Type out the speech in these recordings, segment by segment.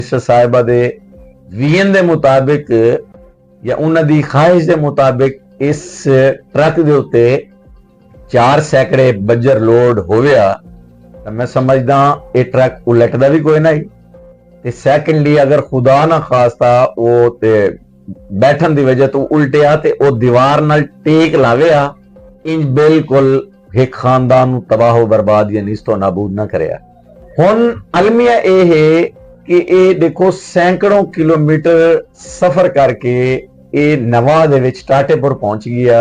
Minister साहिबा दे vision दे मुताबिक या उन्हां दी ख्वाहिश दे मुताबिक इस ट्रक दे उत्ते 4 सैकड़े बजर लोड होया तो मैं समझदा ये ट्रक उलटदा भी कोई नहीं ते सैकेंडली अगर खुदा ना खास्ता वो ते बैठन दी वजह तो उल्टिया ते वो दीवार नाल टेक लावेआ इंज बिल्कुल एक खानदान नूं तबाह बर्बाद या निस्तो नाबूद ना करिया। हुण अलमिया ये है कि ये देखो सैकड़ों किलोमीटर सफर करके ये नवा दे विच टाटेपुर पहुंच गया।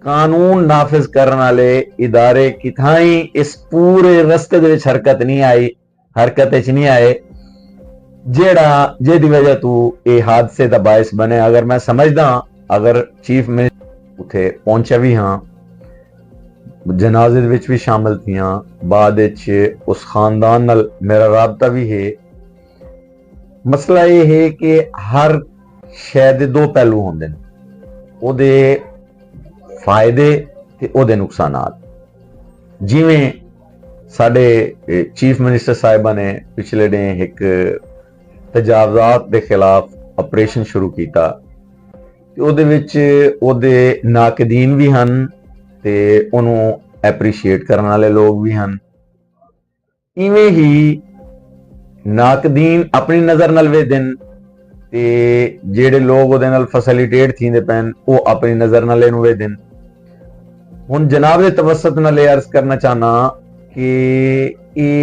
कानून नाफिज करने वाले इदारे किथाई इस पूरे रस्ते दे विच हरकत नहीं आए जेड़ा जेदी वजह तू ये हादसे का बायस बने। अगर मैं समझदा अगर चीफ मिनिस्टर उथे पहुंचा भी हाँ जनाजे विच भी शामिल थियां बाद उस खानदान नाल मेरा राबता भी है। मसला ये है कि हर शै दे दो पहलू होंदे ने, ओदे फायदे ते ओदे नुकसानात। जिवें साडे चीफ मिनिस्टर साहिबा ने पिछले डे एक तजावजात के खिलाफ ऑपरेशन शुरू किया ओदे विच ओदे नाकदीन भी हन ते उन्होंने एप्रीशिएट करने वाले लोग भी हैं। इवें ही नाकदीन अपनी नज़र नाल वेखदे ते जेड़े लोग ओदे नाल फैसिलिटेट थींदे पैन वो अपनी नज़र नाल इहनूं वेखदे। हुण जनाब दे तवसत नाल अर्ज करना चाहना कि ये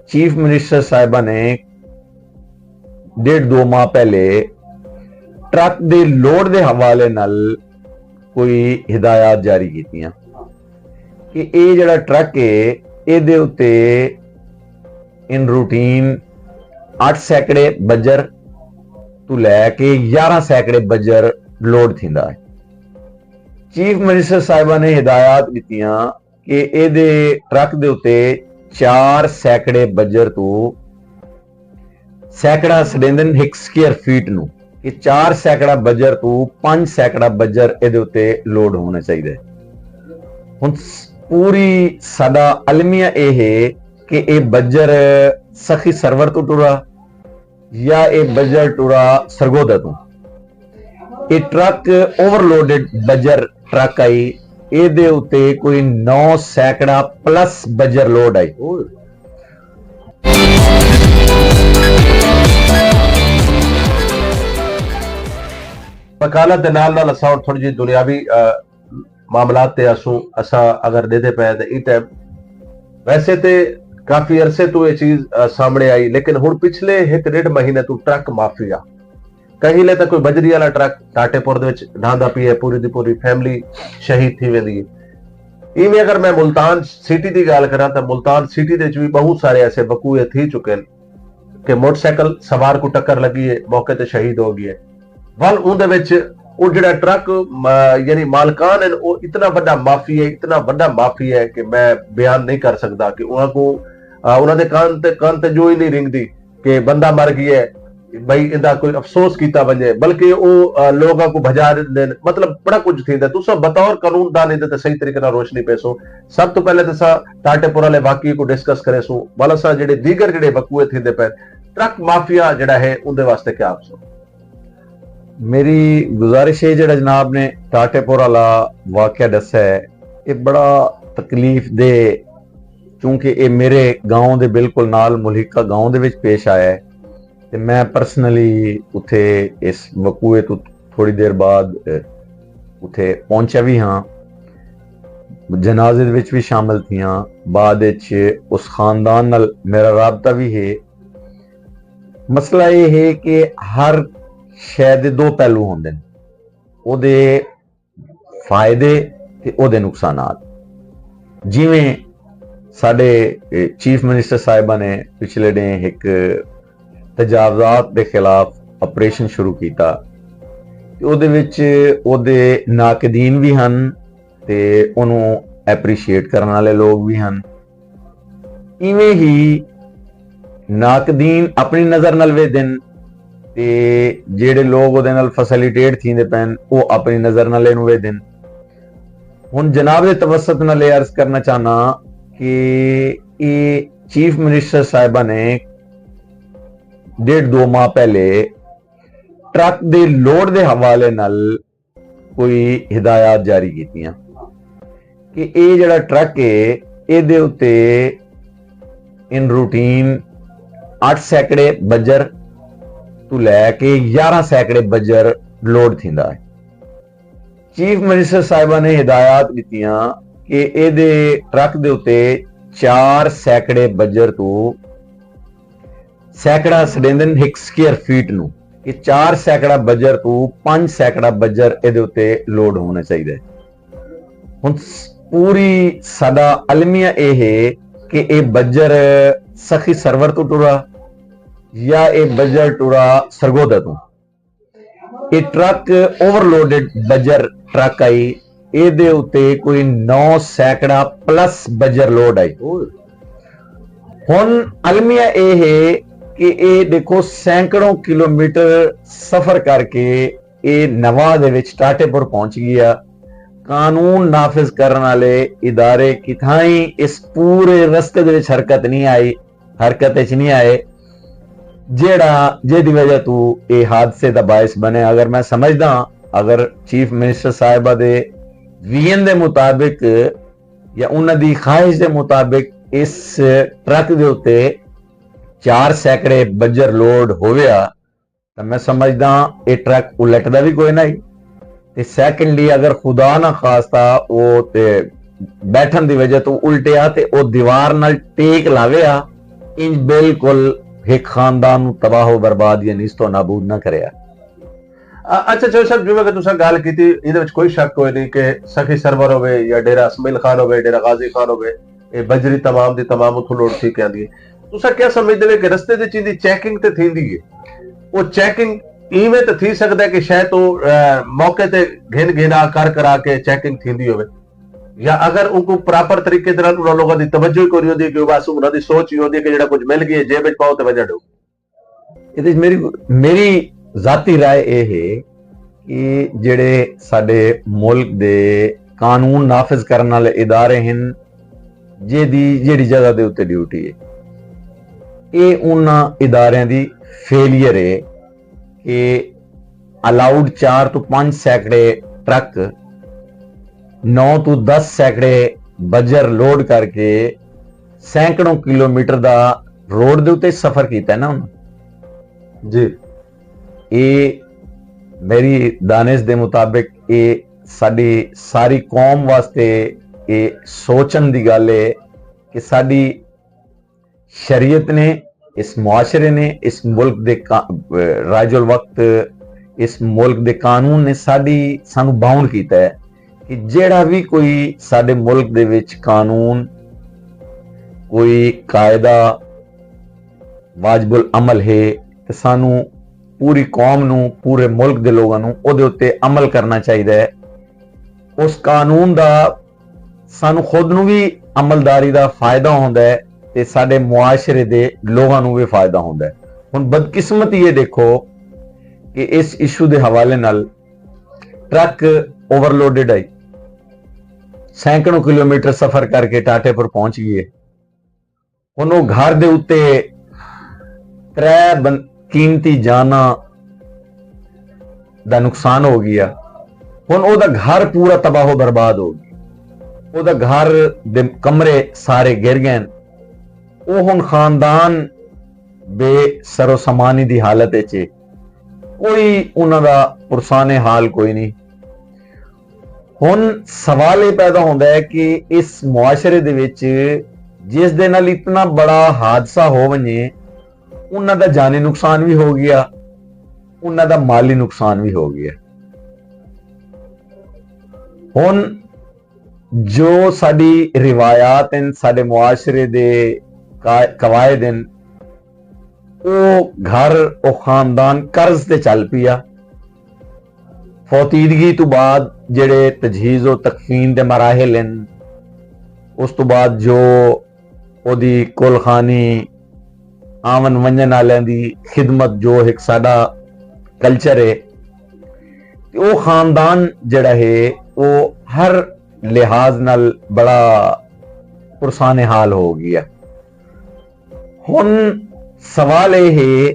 चीफ मिनिस्टर साहिबा ने 1.5-2 माह पहले ट्रक दे लोड दे हवाले नाल कोई हिदायत जारी कीतियां कि ये जड़ा ट्रक है ये उत्ते इन रूटीन 8 सैकड़े बजर तो लैके 11 सैकड़े बजर लोड थींदा है। चीफ मिनिस्टर साहिबा ने हिदायत कीतियां कि ये ट्रक दे उत्ते 4 सैकड़े बजर तो सैकड़ा सडेंदन 1 स्क्वायर फीट नूं कि 4 सैकड़ा बजर तो 5 सैकड़ा बजर ये उत्ते लोड होना चाहिए। हुण पूरी साडा अलमिया ये है कि ये बजर सखी सरवर तो टुरा या ये बजर टुरा सरगोदा तो। ये ट्रक ओवरलोडेड बजर ट्रक आई ये उत्ते कोई 9 सैकड़ा प्लस बजर लोड आई। वकालत दे नाल नाल असां थोड़ी जी दुनियावी मामलात ते असां अगर देते पे तो ई टाइम वैसे तो काफी अरसे तो ये चीज सामने आई लेकिन हुण पिछले 1.5 महीने तो ट्रक माफिया कहीं ले तो कोई बजरी वाला ट्रक टाटेपुर दे विच ढांदा पी है, पूरी दी पूरी फैमिली शहीद थी वेंदी है। इवें अगर मैं मुल्तान सिटी की गल करा तो मुल्तान सिटी दे भी बहुत सारे ऐसे वकूए थी चुके हैं कि मोटरसाइकिल सवार को टक्कर लगी है, मौके ते शहीद हो गई है। वल उहदे विच वो जिहड़ा ट्रक यानी मालकान है वो इतना बड़ा माफी है कि मैं बयान नहीं कर सकता कि उन्होंने कान ते जो ही नहीं रिंगदी कि बंदा मर गया है भाई इदा कोई अफसोस किया वजे, बल्कि वो लोगों को भजा देन। मतलब बड़ा कुछ थींदा। तुस बतौर कानूनदान इहदे सही तरीके नाल रोशनी पेसो। सब तो पहले तो टाटेपुर वाले वाकये को डिस्कस करे सो वाला सा जेडे दीगर जेडे वकूए थींदे पे ट्रक माफिया जेड़ा है उनके वास्ते क्या आप सो। मेरी गुजारिश है जड़ा जनाब ने टाटेपुर वाला वाकया दसा है ये बड़ा तकलीफ दे क्योंकि ये मेरे गांव दे बिल्कुल नाल मुल्हिका गांव दे विच पेश आया है ते मैं पर्सनली उथे इस वकूए तो थोड़ी देर बाद उथे पहुंचा भी हाँ जनाजे दे विच भी शामिल थियां बाद उस खानदान नाल मेरा राबता भी है। मसला ये है कि हर शै दे दो पहलू होंदे ने, ओदे फायदे ते ओदे नुकसानात। जिवें साडे चीफ मिनिस्टर साहिबा ने पिछले डे एक तजावजात के खिलाफ ऑपरेशन शुरू किया ओदे विच ओदे नाकदीन भी हन ते उन्होंने एप्रीशिएट करने वाले लोग भी हैं। इवें ही नाकदीन अपनी नज़र नाल वेखदे ते जेड़े लोग ओदे नाल फैसिलिटेट थींदे पैन वो अपनी नज़र नाल इहनूं वेखदे। हुण जनाब दे तवसत नाल अर्ज करना चाहना कि ये चीफ मिनिस्टर साहिबा ने डेढ़ दो माह पहले ट्रक दे लोड दे हवाले नाल कोई हिदायत जारी कीतियां कि ये जिहड़ा ट्रक है ਇਹਦੇ ਉੱਤੇ इन रूटीन 8 सैकड़े बजर तो लैके 11 सैकड़े बजर लोड थींदा है। चीफ मिनिस्टर साहिबा ने हिदायत दित्तियां कि ਇਹਦੇ ट्रक ਦੇ ਉੱਤੇ 4 सैकड़े बजर तो सैकड़ा सडेंदन 1 स्क्वायर फीट ਨੂੰ ਕਿ 4 सैकड़ा बजर तो 5 सैकड़ा बजर ਇਹਦੇ ਉੱਤੇ ਲੋਡ ਹੋਣਾ ਚਾਹੀਦਾ ਹੈ। ਹੁਣ पूरी साडा अलमिया यह है कि यह बजर सखी सरवर तो टुरा या यह बजर टुरा सरगोदा तो। ये ट्रक ओवरलोडेड बजर ट्रक आई ਇਹਦੇ ਉੱਤੇ कोई 9 सैकड़ा प्लस बजर लोड आई। हुण अलमिया यह है कि ये देखो सैकड़ों किलोमीटर सफर करके ये नवा दे विच टाटेपुर पहुंच गया। कानून नाफिज करने वाले इदारे किथाई इस पूरे रस्ते दे विच हरकत नहीं आई, हरकत नहीं आए जेड़ा जेदी वजह तू ये हादसे दा बायस बने। अगर मैं समझदा अगर चीफ मिनिस्टर साहिबा दे विजन दे मुताबिक या उन्हां दी ख्वाहिश दे मुताबिक इस ट्रक दे उत्ते 4 सैकड़े बजर लोड होविया तो मैं समझदा ये ट्रक उलटदा भी कोई नहीं। सैकेंडली अगर खुदा ना खास्ता वो ते बैठन दी वजह तो उल्टिया ते वो दीवार नाल टेक लावेया इंज बिल्कुल एक खानदान नूं तबाह बर्बाद या निस्तो नाबूद ना करया। अच्छा चो साहब जिवें कि तुसां गल कीती इहदे विच कोई शक कोई नहीं कि सखी सरवर होवे या डेरा इसमाइल खान होवे डेरा गाजी खान होवे ये बजरी तमाम दी तमाम उथों लोड थी के आंदी है। तुसां क्या समझदे हो कि रस्ते दे चीज दी चेकिंग ते थींदी है वो चेकिंग इवें तो थी सकता है कि शायद तो मौके ते घिन घिना कर करा के चेकिंग थींदी होवे या अगर उनको प्रॉपर तरीके दे नाल उन्हां लोगां दी तवज्जो ही कोई होंदी कि बस उन्हां दी सोच ही होंदी कि जेड़ा कुछ मिल गया जेब विच पाओ ते वजह दो। ਇਹਦੇ मेरी ज़ाती राय ये है कि जेड़े साडे मुल्क दे कानून नाफिज करने वाले इदारे हैं जेड़ी जगह दे उत्ते ड्यूटी है ये उन्हां इदारियां दी फेलियर है कि अलाउड 4 तो 5 सैकड़े ट्रक 9 तो 10 सैकड़े बजर लोड करके सैकड़ों किलोमीटर दा रोड दे उत्ते सफर कीता है ना उन्होंने जी। ये मेरी दानिश दे मुताबिक ये साडी सारी कौम वास्ते ये सोचन दी गल है कि साडी शरीयत ने इस मुआशरे ने इस मुल्क दे राजुल वक्त इस मुल्क दे कानून ने सानू बाउंड कीता है कि जेड़ा भी कोई साडे मुल्क दे विच कानून कोई कायदा वाजिबुल अमल है ते सानू पूरी कौम नू पूरे मुल्क दे लोगां नू ओदे उत्ते अमल करना चाहिए है। उस कानून दा सानू खुद नू भी अमलदारी दा फायदा होंदा है ते साडे मुआशरे दे लोगां नू भी फायदा होंदा है। हुण बदकिस्मती ये देखो कि इस इशू दे हवाले नाल ट्रक ओवरलोडेड आई सैकड़ों किलोमीटर सफर करके टाटेपुर पहुंच गए। हुण वो घर दे उत्ते 3 कीमती जाना दा नुकसान हो गया। हुण ओदा घर पूरा तबाह बर्बाद हो गया। ओदा घर दे कमरे सारे गिर गए। वो हुण खानदान बेसरो समानी दी हालत च कोई उन्हां दा पुरसाने हाल कोई नहीं। हुण सवाल ये पैदा होंदा है कि इस मुआशरे दे विच जिस दे नाल इतना बड़ा हादसा हो वने उन्हां दा जानी नुकसान भी हो गया, उन्हां दा माली नुकसान भी हो गया। हुण जो साडी रिवायात हैं साडे मुआशरे दे कवायद हैं वो घर वो खानदान कर्ज ते चल पिया। फौतीदगी तो बाद जेड़े तजहीज और तकफीन दे मराहिल हैं उस तो बाद जो ओदी कुलखानी आवन वंजन वालियां दी खिदमत जो एक साडा कल्चर है वो खानदान जड़ा है वो हर लिहाज नाल बड़ा पुरसाने हाल हो गया। हुण सवाल यह है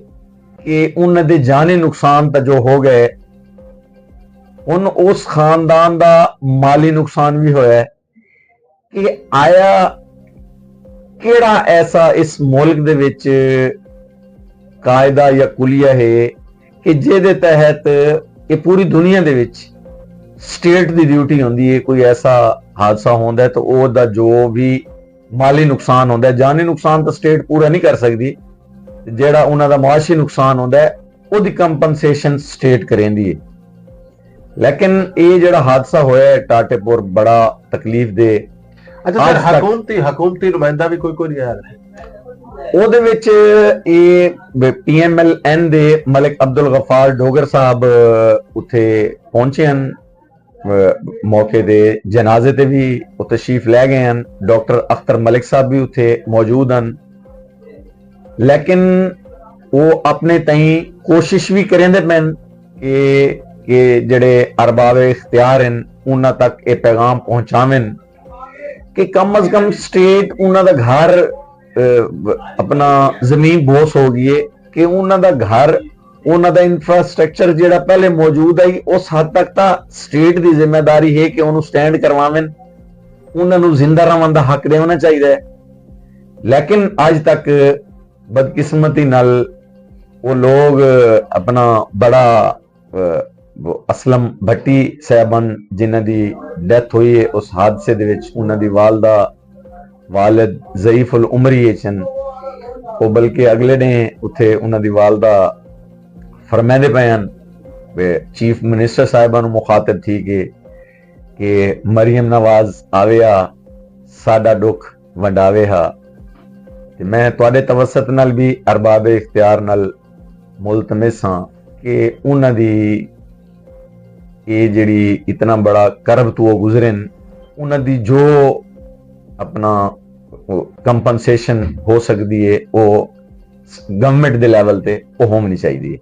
ਕਿ ਉਹਨਾਂ ਦੇ ਜਾਨੀ ਨੁਕਸਾਨ ਤਾਂ ਜੋ ਹੋ ਗਏ, ਹੁਣ ਉਸ ਖਾਨਦਾਨ ਦਾ ਮਾਲੀ ਨੁਕਸਾਨ ਵੀ ਹੋਇਆ ਹੈ। ਕਿ ਆਇਆ ਕਿਹੜਾ ਐਸਾ ਇਸ ਮੁਲਕ ਦੇ ਵਿੱਚ ਕਾਇਦਾ ਜਾਂ ਕੁਲੀਆ ਹੈ ਕਿ ਜਿਹਦੇ ਤਹਿਤ ਇਹ ਪੂਰੀ ਦੁਨੀਆ ਦੇ ਵਿੱਚ ਸਟੇਟ ਦੀ ਡਿਊਟੀ ਹੁੰਦੀ ਹੈ, ਕੋਈ ਐਸਾ ਹਾਦਸਾ ਹੁੰਦਾ ਹੈ ਤਾਂ ਉਹਦਾ ਜੋ ਵੀ ਮਾਲੀ ਨੁਕਸਾਨ ਹੁੰਦਾ ਹੈ, ਜਾਨੀ ਨੁਕਸਾਨ ਤਾਂ ਸਟੇਟ ਪੂਰਾ ਨਹੀਂ ਕਰ ਸਕਦੀ, ਜਿਹੜਾ ਉਹਨਾਂ ਦਾ ਮੁਆਸ਼ੀ ਨੁਕਸਾਨ ਹੁੰਦਾ ਹੈ ਉਹਦੀ ਕੰਪਨਸੇਸ਼ਨ ਸਟੇਟ ਕਰੇਂਦੀ ਹੈ। ਲੇਕਿਨ ਇਹ ਜਿਹੜਾ ਹਾਦਸਾ ਹੋਇਆ ਹੈ ਟਾਟੇਪੁਰ ਬੜਾ ਤਕਲੀਫ ਦੇ। ਅੱਛਾ ਸਰ, ਹਕੂਮਤੀ ਨੁਮਾਇੰਦਾ ਵੀ ਕੋਈ ਨਹੀਂ ਆਇਆ? ਉਹਦੇ ਵਿੱਚ ਇਹ PMLN ਦੇ ਮਲਿਕ ਅਬਦੁਲ ਗਫਾਰ ਡੋਗਰ ਸਾਹਿਬ ਉੱਥੇ ਪਹੁੰਚੇ ਹਨ, ਮੌਕੇ ਦੇ ਜਨਾਜ਼ੇ ਤੇ ਵੀ ਉਹ ਤਸ਼ਰੀਫ ਲੈ ਗਏ ਹਨ। ਡਾਕਟਰ ਅਖਤਰ ਮਲਿਕ ਸਾਹਿਬ ਵੀ ਉੱਥੇ ਮੌਜੂਦ ਹਨ। ਲੇਕਿਨ ਉਹ ਆਪਣੇ ਤਾਈਂ ਕੋਸ਼ਿਸ਼ ਵੀ ਕरेंदे ਪੈਣ ਕਿ ਜਿਹੜੇ ਅਰਬਾਬ ਇਖਤਿਆਰ ਹਨ ਉਹਨਾਂ ਤੱਕ ਇਹ ਪੈਗਾਮ ਪਹੁੰਚਾਵਣ ਕਿ ਕਮ ਅਜ਼ ਕਮ ਸਟੇਟ ਉਹਨਾਂ ਦਾ ਘਰ ਆਪਣਾ ਜ਼ਮੀਨ ਬੋਸ ਹੋ ਗਈ ਹੈ, ਕਿ ਉਹਨਾਂ ਦਾ ਘਰ, ਉਹਨਾਂ ਦਾ ਇਨਫਰਾਸਟ੍ਰਕਚਰ ਜਿਹੜਾ ਪਹਿਲੇ ਮੌਜੂਦ ਹੈ ਉਸ ਹੱਦ ਤੱਕ ਤਾਂ ਸਟੇਟ ਦੀ ਜ਼ਿੰਮੇਵਾਰੀ ਹੈ ਕਿ ਉਹਨੂੰ ਸਟੈਂਡ ਕਰਵਾਵਣ, ਉਹਨਾਂ ਨੂੰ ਜ਼ਿੰਦਾ ਰਹਿਣ ਦਾ ਹੱਕ ਦੇਣਾ ਚਾਹੀਦਾ ਹੈ। ਲੇਕਿਨ ਅੱਜ ਤੱਕ ਬਦਕਿਸਮਤੀ ਨਾਲ ਉਹ ਲੋਕ ਆਪਣਾ ਬੜਾ ਅਸਲਮ ਭੱਟੀ ਸਾਹਿਬਾਨ ਜਿਨ੍ਹਾਂ ਦੀ ਡੈਥ ਹੋਈ ਹੈ ਉਸ ਹਾਦਸੇ ਦੇ ਵਿੱਚ, ਉਹਨਾਂ ਦੀ ਵਾਲਿਦ ਜ਼ਈਫ ਉਲ ਉਮਰੀ ਹਨ, ਉਹ ਬਲਕਿ ਅਗਲੇ ਨੇ ਉੱਥੇ ਉਹਨਾਂ ਦੀ ਵਾਲਦਾ ਫਰਮਾਉਂਦੇ ਪਏ ਹਨ ਚੀਫ ਮਿਨਿਸਟਰ ਸਾਹਿਬਾਨ ਨੂੰ ਮੁਖਾਤਬ ਥੀ ਕਿ ਮਰੀਮ ਨਵਾਜ਼ ਆਵੇਆ ਸਾਡਾ ਦੁੱਖ ਵੰਡਾਵੇ ਹਾ। ਤੇ ਮੈਂ ਤੁਹਾਡੇ ਤਵਸਤ ਨਾਲ ਵੀ ਅਰਬਾਬ ਇਖਤਿਆਰ ਨਾਲ ਮੁਲਤਮਿਸ ਹਾਂ ਕਿ ਉਹਨਾਂ ਦੀ ਇਹ ਜਿਹੜੀ ਇਤਨਾ ਬੜਾ ਕਰਬ ਤੋਂ ਗੁਜ਼ਰੇ, ਉਹਨਾਂ ਦੀ ਜੋ ਆਪਣਾ ਕੰਪਨਸੇਸ਼ਨ ਹੋ ਸਕਦੀ ਹੈ ਉਹ ਗਵਰਨਮੈਂਟ ਦੇ ਲੈਵਲ ਤੇ ਉਹ ਹੋਣੀ ਚਾਹੀਦੀ ਹੈ।